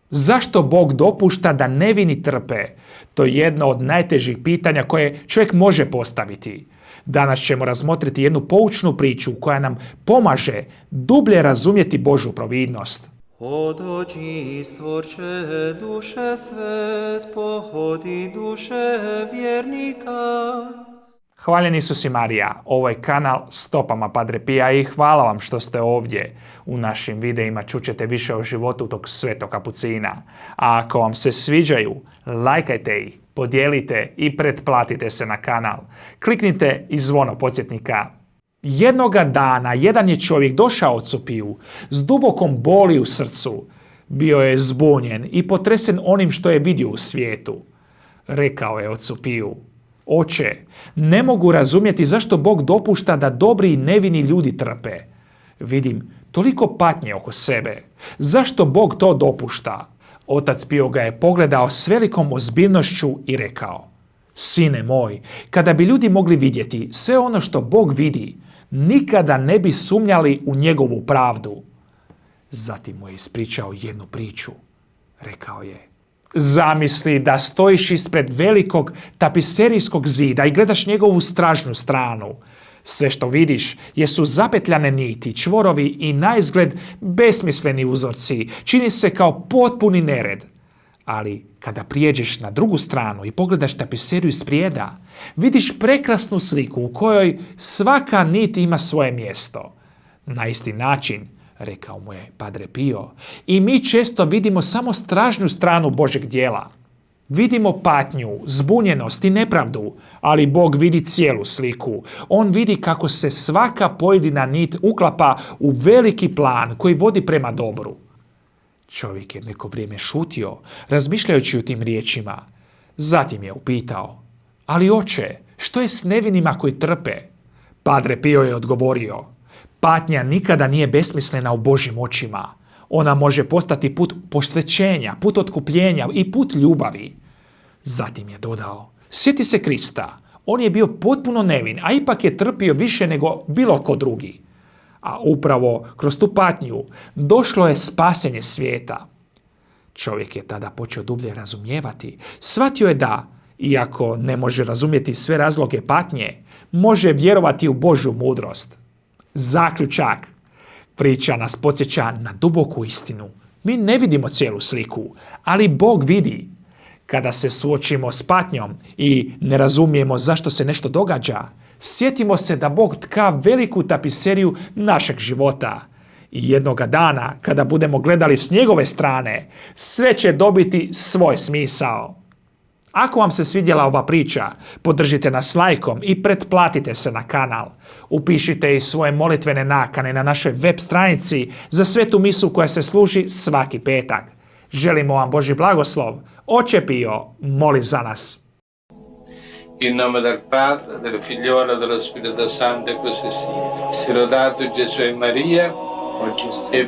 Zašto Bog dopušta da nevini trpe? To je jedno od najtežih pitanja koje čovjek može postaviti. Danas ćemo razmotriti jednu poučnu priču koja nam pomaže dublje razumjeti Božju providnost. O dođi stvorče duše svet, pohodi duše vjernika. Hvaljen Isus i Marija, ovo je kanal Stopama Padre Pija i hvala vam što ste ovdje. U našim videima čućete više o životu tog svetog kapucina. A ako vam se sviđaju, lajkajte ih, podijelite i pretplatite se na kanal. Kliknite i zvono podsjetnika. Jednoga dana jedan je čovjek došao ocu Piju s dubokom boli u srcu. Bio je zbunjen i potresen onim što je vidio u svijetu. Rekao je ocu Piju: Oče, ne mogu razumjeti zašto Bog dopušta da dobri i nevini ljudi trpe. Vidim toliko patnje oko sebe. Zašto Bog to dopušta? Otac Pio ga je pogledao s velikom ozbiljnošću i rekao: Sine moj, kada bi ljudi mogli vidjeti sve ono što Bog vidi, nikada ne bi sumnjali u njegovu pravdu. Zatim mu je ispričao jednu priču. Rekao je: Zamisli da stojiš ispred velikog tapiserijskog zida i gledaš njegovu stražnu stranu. Sve što vidiš jesu zapetljane niti, čvorovi i naizgled besmisleni uzorci. Čini se kao potpuni nered. Ali kada prijeđeš na drugu stranu i pogledaš tapiseriju sprijeda, vidiš prekrasnu sliku u kojoj svaka nit ima svoje mjesto. Na isti način, rekao mu je Padre Pio, i mi često vidimo samo stražnju stranu Božeg djela. Vidimo patnju, zbunjenost i nepravdu, ali Bog vidi cijelu sliku. On vidi kako se svaka pojedina nit uklapa u veliki plan koji vodi prema dobru. Čovjek je neko vrijeme šutio, razmišljajući o tim riječima. Zatim je upitao: Ali oče, što je s nevinima koji trpe? Padre Pio je odgovorio: Patnja nikada nije besmislena u Božjim očima. Ona može postati put posvećenja, put otkupljenja i put ljubavi. Zatim je dodao: Sjeti se Krista. On je bio potpuno nevin, a ipak je trpio više nego bilo ko drugi. A upravo kroz tu patnju došlo je spasenje svijeta. Čovjek je tada počeo dublje razumijevati. Shvatio je da, iako ne može razumjeti sve razloge patnje, može vjerovati u Božju mudrost. Zaključak. Priča nas podsjeća na duboku istinu. Mi ne vidimo cijelu sliku, ali Bog vidi. Kada se suočimo s patnjom i ne razumijemo zašto se nešto događa, sjetimo se da Bog tka veliku tapiseriju našeg života. I jednoga dana, kada budemo gledali s njegove strane, sve će dobiti svoj smisao. Ako vam se svidjela ova priča, podržite nas lajkom i pretplatite se na kanal. Upišite i svoje molitvene nakane na našoj web stranici za svetu misu koja se služi svaki petak. Želimo vam Božji blagoslov. Oče Pio, moli za nas. In nome del Padre, del Figliolo e dello Spirito Santo, così sia. Sia lodato Gesù e Maria, oggi e